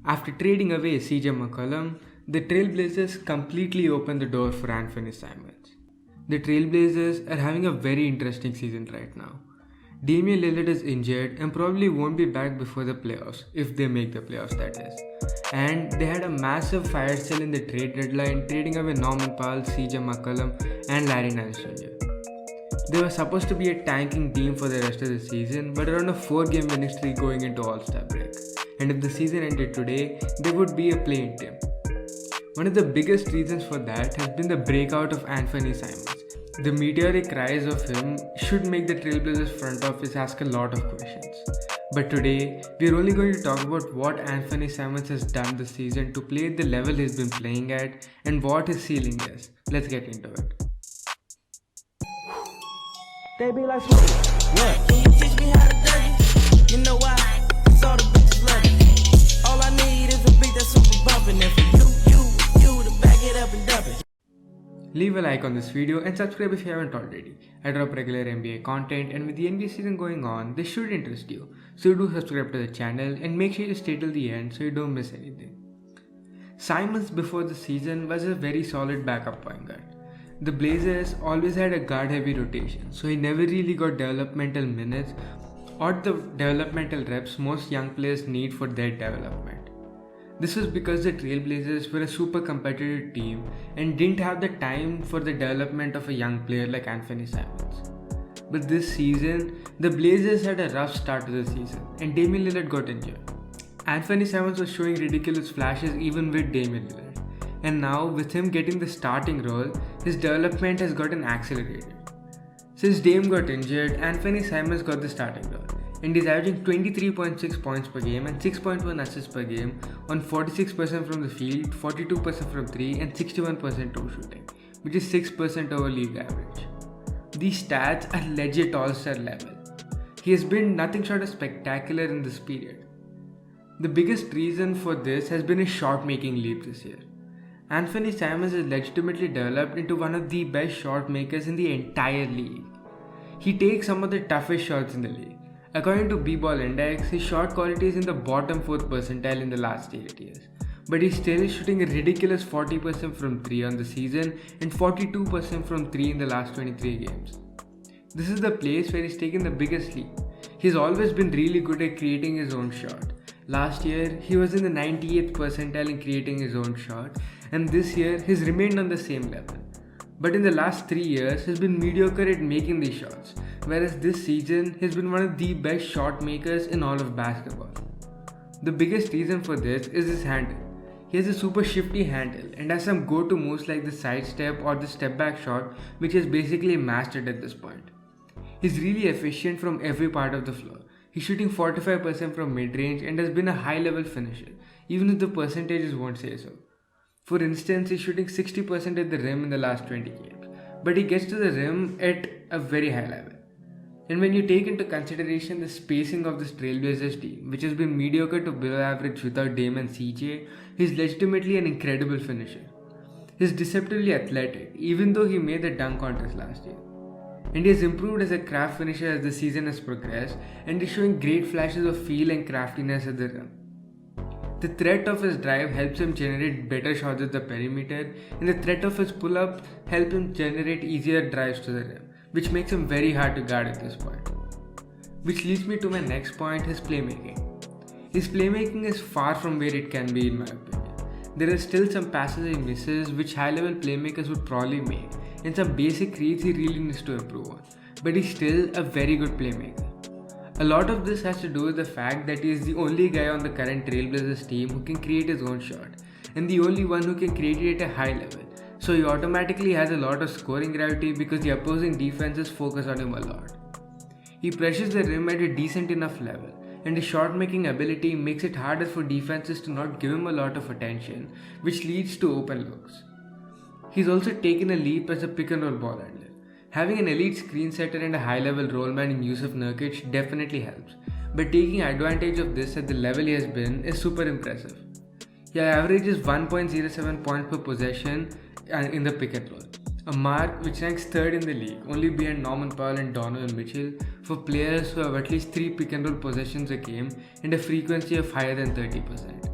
After trading away CJ McCollum, the Trailblazers completely opened the door for Anfernee Simons. The Trailblazers are having a very interesting season right now. Damian Lillard is injured and probably won't be back before the playoffs, if they make the playoffs that is. And they had a massive fire sale in the trade deadline, trading away Norman Powell, CJ McCollum and Larry Nance Jr. They were supposed to be a tanking team for the rest of the season, but are on a 4-game winning streak going into All-Star break. And if the season ended today, they would be a play-in team. One of the biggest reasons for that has been the breakout of Anfernee Simons. The meteoric rise of him should make the Trailblazers front office ask a lot of questions. But today, we are only going to talk about what Anfernee Simons has done this season to play at the level he's been playing at and what his ceiling is. Let's get into it. They be like, yeah. Can you teach me how to dirty? You know why? Cause all the bitches love it. All I need is a beat that's super bumpin'. And for you to back it up and dump it. Leave a like on this video and subscribe if you haven't already. I drop regular NBA content, and with the NBA season going on, this should interest you. So do subscribe to the channel and make sure you stay till the end so you don't miss anything. Simons before the season was a very solid backup point guard. The Blazers always had a guard-heavy rotation, so he never really got developmental minutes or the developmental reps most young players need for their development. This was because the Trailblazers were a super competitive team and didn't have the time for the development of a young player like Anfernee Simons. But this season, the Blazers had a rough start to the season and Damian Lillard got injured. Anfernee Simons was showing ridiculous flashes even with Damian Lillard. And now, with him getting the starting role, his development has gotten accelerated. Since Dame got injured, Anfernee Simons got the starting role, and he's averaging 23.6 points per game and 6.1 assists per game on 46% from the field, 42% from 3 and 61% true shooting, which is 6% over league average. These stats are legit all-star level. He has been nothing short of spectacular in this period. The biggest reason for this has been his shot-making leap this year. Anfernee Simons has legitimately developed into one of the best shot makers in the entire league. He takes some of the toughest shots in the league. According to B-Ball Index, his shot quality is in the bottom 4th percentile in the last 8 years. But he's still shooting a ridiculous 40% from 3 on the season and 42% from 3 in the last 23 games. This is the place where he's taken the biggest leap. He's always been really good at creating his own shot. Last year, he was in the 98th percentile in creating his own shot, and this year, he's remained on the same level. But in the last 3 years, he's been mediocre at making these shots, whereas this season, he's been one of the best shot makers in all of basketball. The biggest reason for this is his handle. He has a super shifty handle and has some go-to moves like the side step or the step back shot, which is basically mastered at this point. He's really efficient from every part of the floor. He's shooting 45% from mid-range and has been a high-level finisher, even if the percentages won't say so. For instance, he's shooting 60% at the rim in the last 20 games, but he gets to the rim at a very high level. And when you take into consideration the spacing of this Trailblazers team, which has been mediocre to below average without Dame and CJ, he's legitimately an incredible finisher. He's deceptively athletic, even though he made the dunk contest last year. And he has improved as a craft finisher as the season has progressed and is showing great flashes of feel and craftiness at the rim. The threat of his drive helps him generate better shots at the perimeter, and the threat of his pull-up helps him generate easier drives to the rim, which makes him very hard to guard at this point. Which leads me to my next point, his playmaking. His playmaking is far from where it can be in my opinion. There are still some passes he misses which high-level playmakers would probably make, and some basic reads he really needs to improve on, but he's still a very good playmaker. A lot of this has to do with the fact that he is the only guy on the current Trailblazers team who can create his own shot, and the only one who can create it at a high level, so he automatically has a lot of scoring gravity because the opposing defenses focus on him a lot. He pressures the rim at a decent enough level, and his shot-making ability makes it harder for defenses to not give him a lot of attention, which leads to open looks. He's also taken a leap as a pick-and-roll ball handler. Having an elite screen setter and a high-level rollman in Yusuf Nurkic definitely helps, but taking advantage of this at the level he has been is super impressive. He averages 1.07 points per possession in the pick-and-roll, a mark which ranks 3rd in the league, only behind Norman Powell and Donovan Mitchell for players who have at least 3 pick-and-roll possessions a game and a frequency of higher than 30%.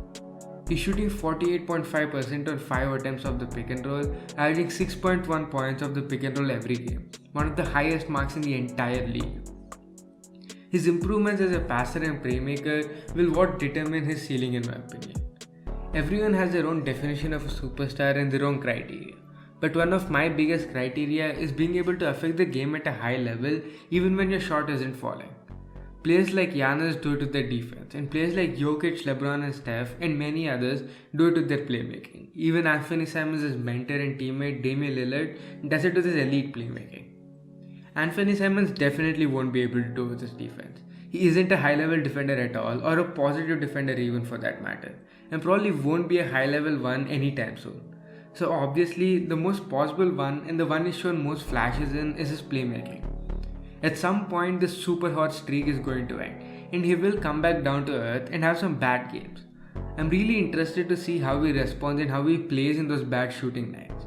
He's shooting 48.5% on 5 attempts of the pick and roll, averaging 6.1 points of the pick and roll every game, one of the highest marks in the entire league. His improvements as a passer and playmaker will what determine his ceiling in my opinion. Everyone has their own definition of a superstar and their own criteria. But one of my biggest criteria is being able to affect the game at a high level even when your shot isn't falling. Players like Giannis do it with their defense, and players like Jokic, LeBron and Steph and many others do it with their playmaking. Even Anfernee Simons' mentor and teammate Damian Lillard does it with his elite playmaking. Anfernee Simons definitely won't be able to do it with his defense. He isn't a high-level defender at all, or a positive defender even for that matter, and probably won't be a high-level one anytime soon. So obviously, the most possible one and the one he's shown most flashes in is his playmaking. At some point, this super hot streak is going to end, and he will come back down to earth and have some bad games. I'm really interested to see how he responds and how he plays in those bad shooting nights.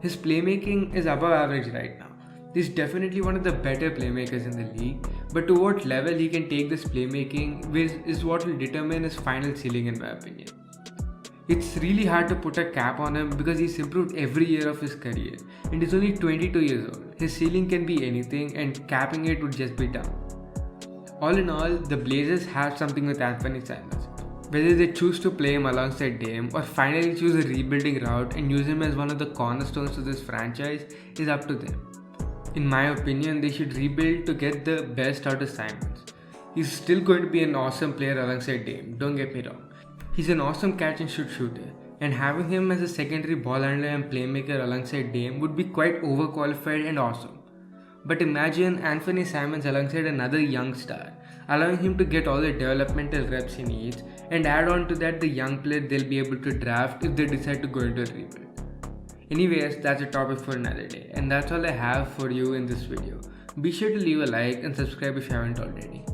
His playmaking is above average right now. He's definitely one of the better playmakers in the league, but to what level he can take this playmaking is what will determine his final ceiling in my opinion. It's really hard to put a cap on him because he's improved every year of his career and he's only 22 years old. His ceiling can be anything and capping it would just be dumb. All in all, the Blazers have something with Anfernee Simons. Whether they choose to play him alongside Dame or finally choose a rebuilding route and use him as one of the cornerstones of this franchise is up to them. In my opinion, they should rebuild to get the best out of Simons. He's still going to be an awesome player alongside Dame, don't get me wrong. He's an awesome catch and shoot shooter, and having him as a secondary ball handler and playmaker alongside Dame would be quite overqualified and awesome. But imagine Anfernee Simons alongside another young star, allowing him to get all the developmental reps he needs, and add on to that the young player they'll be able to draft if they decide to go into a rebuild. Anyways, that's a topic for another day, and that's all I have for you in this video. Be sure to leave a like and subscribe if you haven't already.